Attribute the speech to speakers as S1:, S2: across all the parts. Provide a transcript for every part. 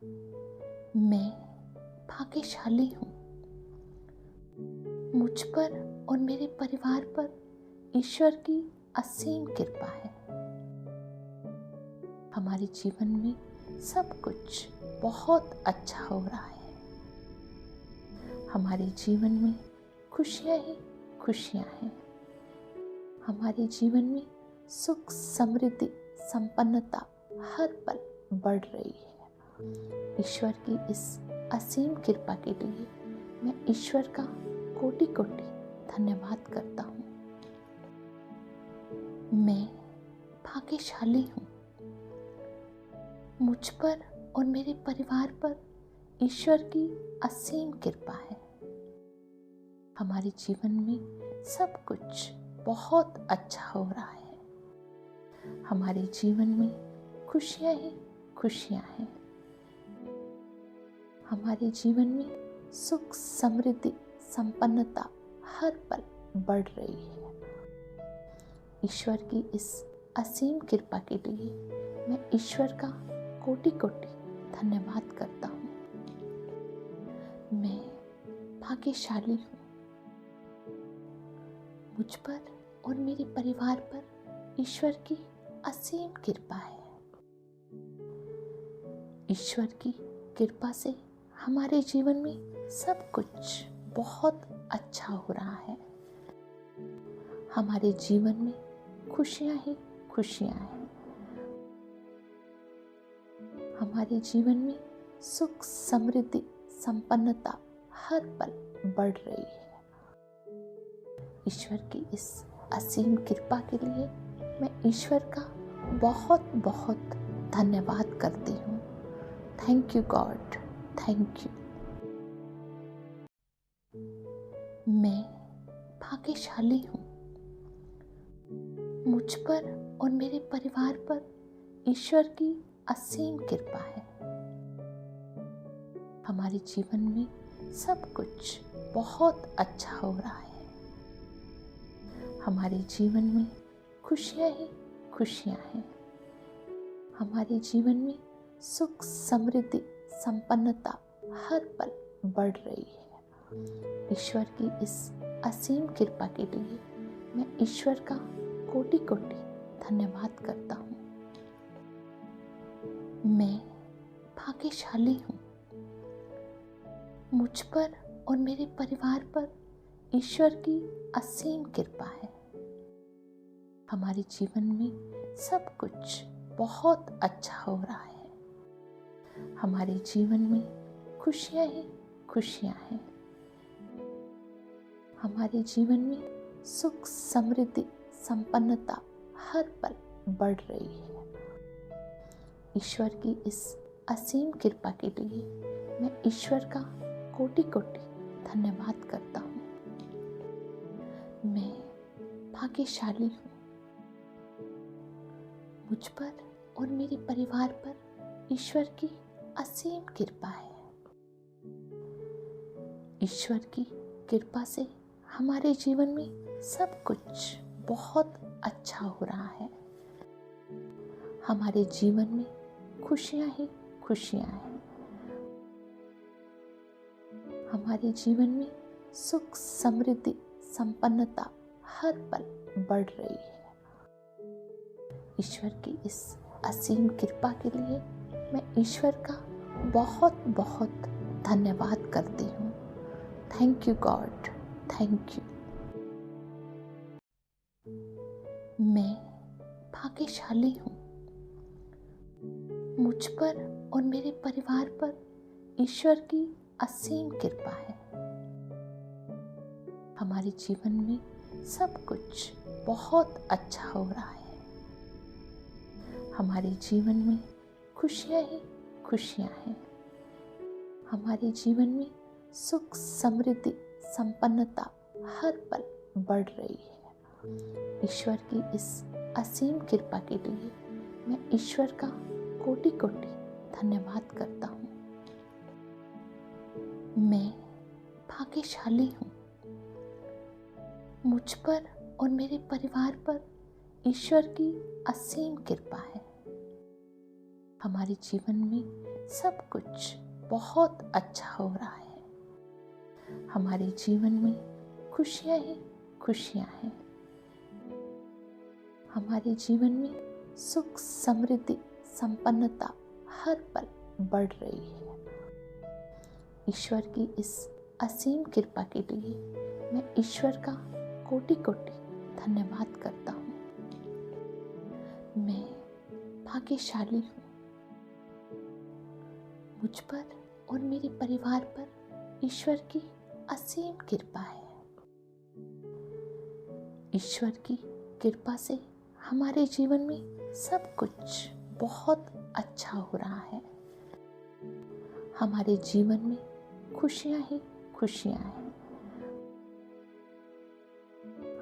S1: मैं भाग्यशाली हूँ। मुझ पर और मेरे परिवार पर ईश्वर की असीम कृपा है। हमारे जीवन में सब कुछ बहुत अच्छा हो रहा है। हमारे जीवन में खुशियाँ ही खुशियाँ हैं। हमारे जीवन में सुख, समृद्धि, संपन्नता हर पल बढ़ रही है। ईश्वर की इस असीम कृपा के लिए मैं ईश्वर का कोटि कोटि धन्यवाद करता हूँ। मैं भाग्यशाली हूँ। मुझ पर और मेरे परिवार पर ईश्वर की असीम कृपा है। हमारे जीवन में सब कुछ बहुत अच्छा हो रहा है। हमारे जीवन में खुशियाँ ही खुशियाँ हैं। हमारे जीवन में सुख, समृद्धि, संपन्नता हर पल बढ़ रही है। ईश्वर की इस असीम कृपा के लिए मैं ईश्वर का कोटि कोटि धन्यवाद करता हूँ। मैं भाग्यशाली हूँ। मुझ पर और मेरे परिवार पर ईश्वर की असीम कृपा है। ईश्वर की कृपा से हमारे जीवन में सब कुछ बहुत अच्छा हो रहा है। हमारे जीवन में खुशियाँ ही खुशियाँ हैं। हमारे जीवन में सुख, समृद्धि, संपन्नता हर पल बढ़ रही है। ईश्वर की इस असीम कृपा के लिए मैं ईश्वर का बहुत बहुत धन्यवाद करती हूँ। Thank you God, thank you. मैं भाग्यशाली हूँ। मुझ पर और मेरे परिवार पर ईश्वर की असीम कृपा है। हमारे जीवन में सब कुछ बहुत अच्छा हो रहा है। हमारे जीवन में खुशियाँ ही खुशियाँ हैं। हमारे जीवन में सुख, समृद्धि, संपन्नता हर पल बढ़ रही है। ईश्वर की इस असीम कृपा के लिए मैं ईश्वर का कोटि कोटि धन्यवाद करता हूँ। मैं भाग्यशाली हूँ। मुझ पर और मेरे परिवार पर ईश्वर की असीम कृपा है। हमारे जीवन में सब कुछ बहुत अच्छा हो रहा है। हमारे जीवन में खुशियाँ ही खुशियाँ हैं। हमारे जीवन में सुख, समृद्धि, संपन्नता हर पल बढ़ रही है। ईश्वर की इस असीम कृपा के लिए मैं ईश्वर का कोटि कोटि धन्यवाद करता हूँ। मैं भाग्यशाली हूँ। मुझ पर और मेरे परिवार पर ईश्वर की असीम कृपा है। ईश्वर की कृपा से हमारे जीवन में सब कुछ बहुत अच्छा हो रहा है। हमारे जीवन में खुशियाँ ही खुशियाँ हैं। हमारे जीवन में सुख, समृद्धि, संपन्नता हर पल बढ़ रही है। ईश्वर की इस असीम कृपा के लिए मैं ईश्वर का बहुत बहुत धन्यवाद करती हूँ। Thank you God, thank you. मैं भाग्यशाली हूँ। मुझ पर और मेरे परिवार पर ईश्वर की असीम कृपा है। हमारे जीवन में सब कुछ बहुत अच्छा हो रहा है। हमारे जीवन में खुशियाँ ही खुशियाँ हैं। हमारे जीवन में सुख, समृद्धि, संपन्नता हर पल बढ़ रही है। ईश्वर की इस असीम कृपा के लिए मैं ईश्वर का कोटि कोटि धन्यवाद करता हूँ। मैं भाग्यशाली हूँ। मुझ पर और मेरे परिवार पर ईश्वर की असीम कृपा है। हमारे जीवन में सब कुछ बहुत अच्छा हो रहा है। हमारे जीवन में खुशियाँ ही खुशियाँ हैं। हमारे जीवन में सुख, समृद्धि, संपन्नता हर पल बढ़ रही है। ईश्वर की इस असीम कृपा के लिए मैं ईश्वर का कोटि कोटि धन्यवाद करता हूँ। मैं भाग्यशाली हूँ। मुझ पर और मेरे परिवार पर ईश्वर की असीम कृपा है। ईश्वर की कृपा से हमारे जीवन में सब कुछ बहुत अच्छा हो रहा है। हमारे जीवन में खुशियाँ ही खुशियाँ हैं।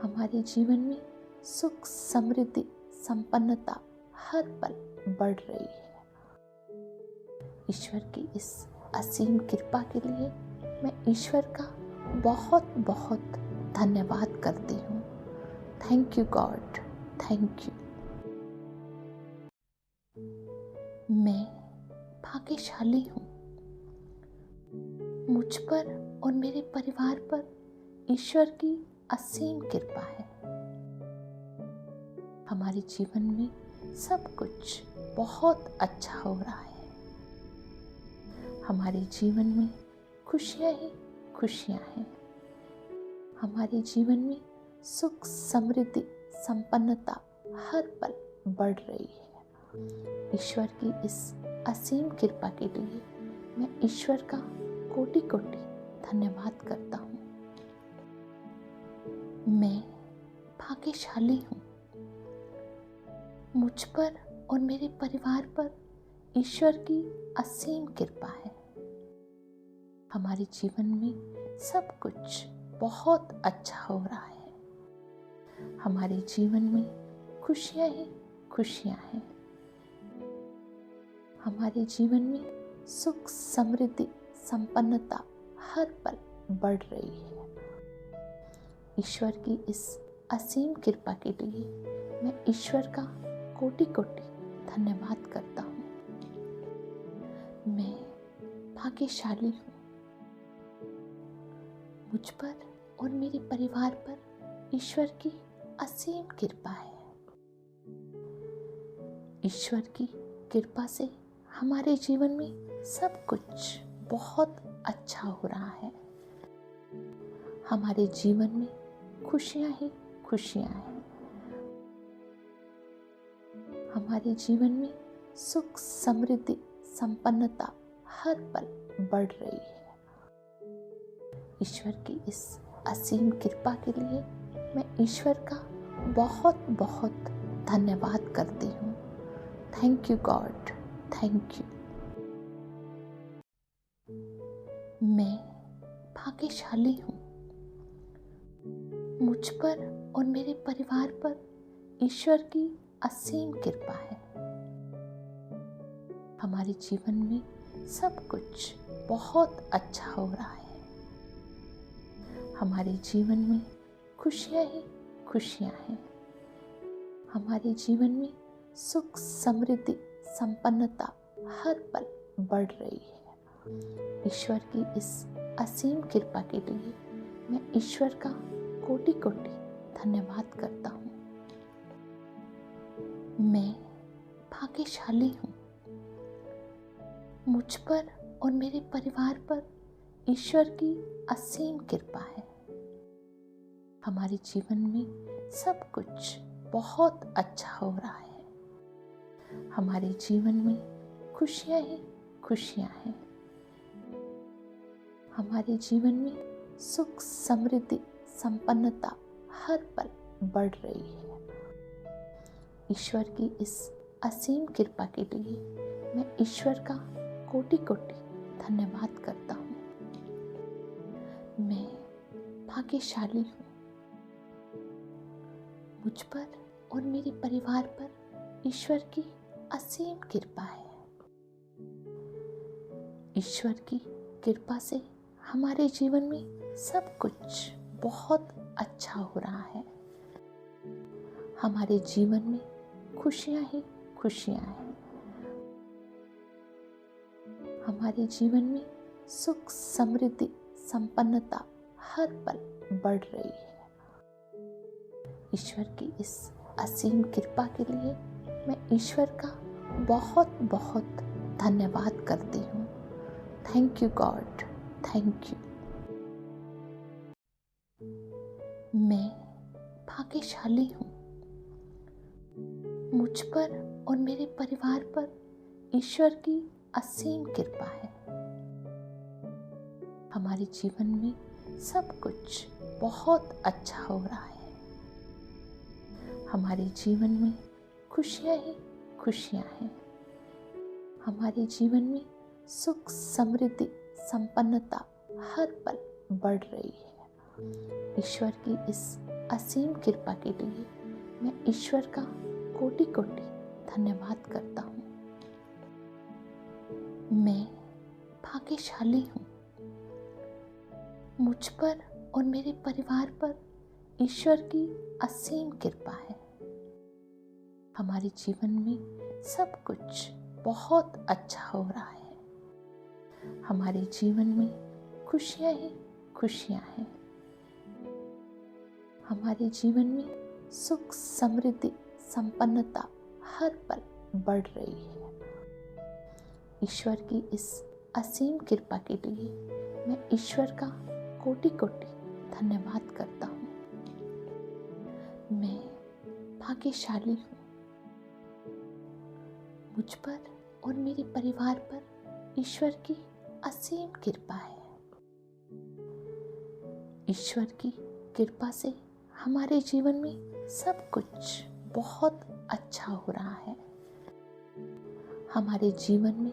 S1: हमारे जीवन में सुख, समृद्धि, संपन्नता हर पल बढ़ रही है। ईश्वर की इस असीम कृपा के लिए मैं ईश्वर का बहुत बहुत धन्यवाद करती हूँ। Thank you God, thank you. मैं भाग्यशाली हूँ। मुझ पर और मेरे परिवार पर ईश्वर की असीम कृपा है। हमारे जीवन में सब कुछ बहुत अच्छा हो रहा है। हमारे जीवन में खुशियाँ ही खुशियाँ हैं। हमारे जीवन में सुख, समृद्धि, संपन्नता हर पल बढ़ रही है। ईश्वर की इस असीम कृपा के लिए मैं ईश्वर का कोटि कोटि धन्यवाद करता हूँ। मैं भाग्यशाली हूँ। मुझ पर और मेरे परिवार पर ईश्वर की असीम कृपा है। हमारे जीवन में सब कुछ बहुत अच्छा हो रहा है। हमारे जीवन में खुशियाँ ही खुशियाँ हैं। हमारे जीवन में सुख, समृद्धि, संपन्नता हर पल बढ़ रही है। ईश्वर की इस असीम कृपा के लिए मैं ईश्वर का कोटि कोटि धन्यवाद करता हूँ। मैं भाग्यशाली हूँ। मुझ पर और मेरे परिवार पर ईश्वर की असीम कृपा है। ईश्वर की कृपा से हमारे जीवन में सब कुछ बहुत अच्छा हो रहा है। हमारे जीवन में खुशियाँ ही खुशियाँ हैं। हमारे जीवन में सुख, समृद्धि, संपन्नता हर पल बढ़ रही है। ईश्वर की इस असीम कृपा के लिए मैं ईश्वर का बहुत बहुत धन्यवाद करती हूँ। Thank you God, thank you. मैं भाग्यशाली हूँ। मुझ पर और मेरे परिवार पर ईश्वर की असीम कृपा है। हमारे जीवन में सब कुछ बहुत अच्छा हो रहा है। हमारे जीवन में खुशियाँ ही खुशियाँ हैं। हमारे जीवन में सुख, समृद्धि, संपन्नता हर पल बढ़ रही है। ईश्वर की इस असीम कृपा के लिए मैं ईश्वर का कोटि कोटि धन्यवाद करता हूँ। मैं भाग्यशाली हूँ। मुझ पर और मेरे परिवार पर ईश्वर की असीम कृपा है। हमारे जीवन में सब कुछ बहुत अच्छा हो रहा है। हमारे जीवन में खुशियाँ ही खुशियाँ हैं। हमारे जीवन में सुख, समृद्धि, संपन्नता हर पल बढ़ रही है। ईश्वर की इस असीम कृपा के लिए मैं ईश्वर का कोटि कोटि धन्यवाद करता हूँ। मैं भाग्यशाली हूँ। मुझ पर और मेरे परिवार पर ईश्वर की असीम कृपा है। ईश्वर की कृपा से हमारे जीवन में सब कुछ बहुत अच्छा हो रहा है। हमारे जीवन में खुशियाँ ही खुशियाँ हैं। हमारे जीवन में सुख, समृद्धि, संपन्नता हर पल बढ़ रही है। ईश्वर की इस असीम कृपा के लिए मैं ईश्वर का बहुत बहुत धन्यवाद करती हूँ। Thank you God, thank you. मैं भाग्यशाली हूँ। मुझ पर और मेरे परिवार पर ईश्वर की असीम कृपा है। हमारे जीवन में सब कुछ बहुत अच्छा हो रहा है। हमारे जीवन में खुशियाँ ही खुशियाँ हैं। हमारे जीवन में सुख, समृद्धि, संपन्नता हर पल बढ़ रही है। ईश्वर की इस असीम कृपा के लिए मैं ईश्वर का कोटि कोटि धन्यवाद करता हूँ। मैं भाग्यशाली हूँ। मुझ पर और मेरे परिवार पर ईश्वर की असीम कृपा है। हमारे जीवन में सब कुछ बहुत अच्छा हो रहा है। हमारे जीवन में खुशियाँ ही खुशियाँ हैं। हमारे जीवन में सुख, समृद्धि, संपन्नता हर पल बढ़ रही है। ईश्वर की इस असीम कृपा के लिए मैं ईश्वर का कोटि कोटि धन्यवाद करता हूँ। मैं भाग्यशाली हूँ। मुझ पर और मेरे परिवार पर ईश्वर की असीम कृपा है। ईश्वर की कृपा से हमारे जीवन में सब कुछ बहुत अच्छा हो रहा है। हमारे जीवन में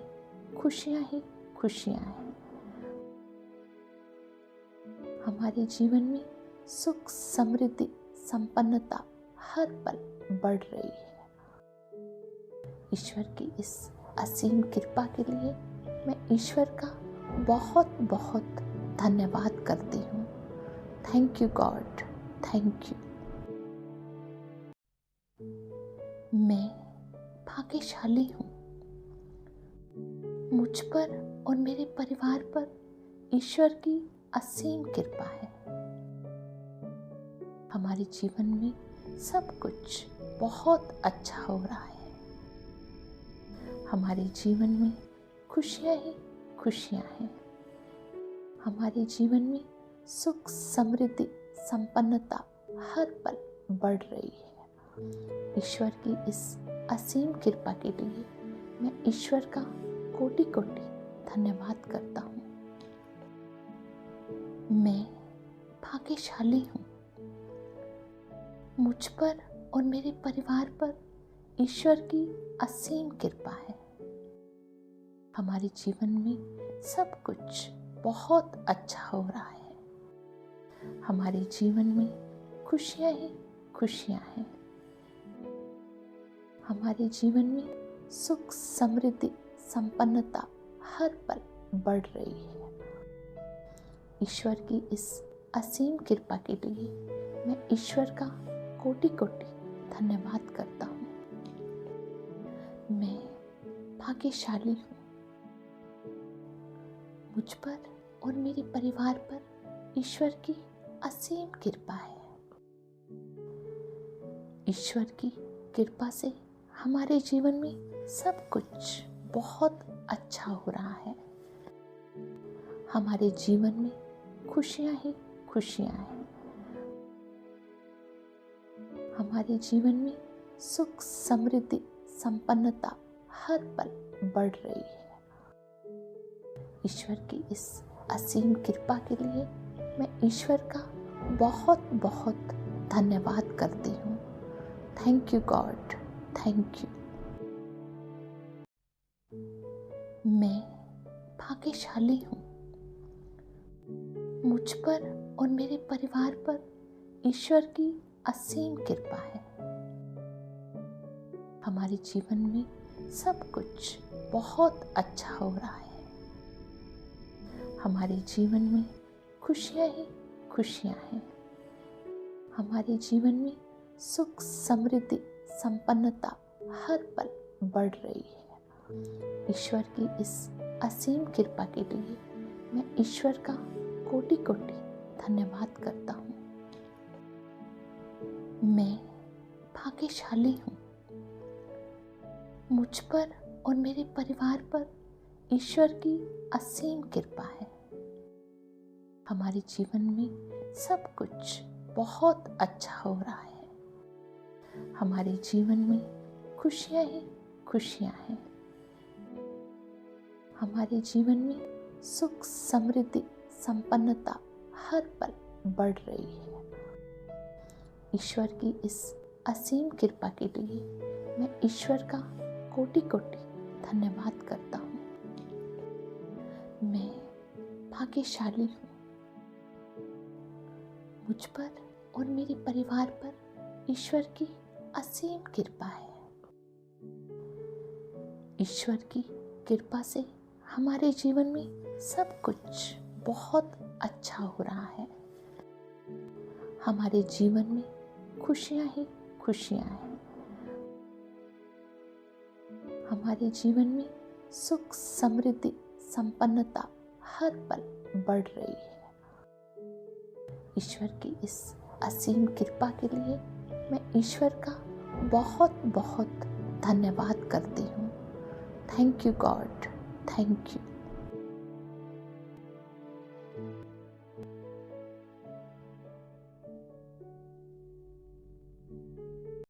S1: खुशियाँ ही खुशियाँ हैं। हमारे जीवन में सुख, समृद्धि, संपन्नता हर पल बढ़ रही है। ईश्वर की इस असीम कृपा के लिए मैं ईश्वर का बहुत बहुत धन्यवाद करती हूँ। Thank you God, thank you. मैं भाग्यशाली हूँ। मुझ पर और मेरे परिवार पर ईश्वर की असीम कृपा है। हमारे जीवन में सब कुछ बहुत अच्छा हो रहा है। हमारे जीवन में खुशियाँ ही खुशियाँ हैं। हमारे जीवन में सुख, समृद्धि, संपन्नता हर पल बढ़ रही है। ईश्वर की इस असीम कृपा के लिए मैं ईश्वर का कोटि कोटि धन्यवाद करता हूँ। मैं भाग्यशाली हूँ। मुझ पर और मेरे परिवार पर ईश्वर की असीम कृपा है। हमारे जीवन में सब कुछ बहुत अच्छा हो रहा है। हमारे जीवन में खुशियाँ ही खुशियाँ हैं। हमारे जीवन में सुख, समृद्धि, संपन्नता हर पल बढ़ रही है। ईश्वर की इस असीम कृपा के लिए मैं ईश्वर का कोटि कोटि धन्यवाद करता हूँ। मैं भाग्यशाली हूँ। मुझ पर और मेरे परिवार पर ईश्वर की असीम कृपा है। ईश्वर की कृपा से हमारे जीवन में सब कुछ बहुत अच्छा हो रहा है। हमारे जीवन में खुशियाँ ही खुशियाँ हैं। हमारे जीवन में सुख, समृद्धि, संपन्नता हर पल बढ़ रही है। ईश्वर की इस असीम कृपा के लिए मैं ईश्वर का बहुत बहुत धन्यवाद करती हूँ। Thank you God, thank you. मैं भाग्यशाली हूँ। मुझ पर और मेरे परिवार पर ईश्वर की असीम कृपा है। हमारे जीवन में सब कुछ बहुत अच्छा हो रहा है। हमारे जीवन में खुशियाँ ही खुशियाँ हैं। हमारे जीवन में सुख, समृद्धि, संपन्नता हर पल बढ़ रही है। ईश्वर की इस असीम कृपा के लिए मैं ईश्वर का कोटि कोटि धन्यवाद करता हूँ। मैं भाग्यशाली हूँ। मुझ पर और मेरे परिवार पर ईश्वर की असीम कृपा है। हमारे जीवन में सब कुछ बहुत अच्छा हो रहा है। हमारे जीवन में खुशियाँ ही खुशियाँ हैं। हमारे जीवन में सुख, समृद्धि, संपन्नता हर पल बढ़ रही है। ईश्वर की इस असीम कृपा के लिए मैं ईश्वर का कोटि कोटि धन्यवाद करता हूँ। मैं भाग्यशाली हूँ। मुझ पर और मेरे परिवार पर ईश्वर की असीम कृपा है। ईश्वर की कृपा से हमारे जीवन में सब कुछ बहुत अच्छा हो रहा है। हमारे जीवन में खुशियाँ ही खुशियाँ हैं। हमारे जीवन में सुख, समृद्धि, संपन्नता हर पल बढ़ रही है। ईश्वर की इस असीम कृपा के लिए मैं ईश्वर का बहुत बहुत धन्यवाद करती हूँ। Thank you God, thank you.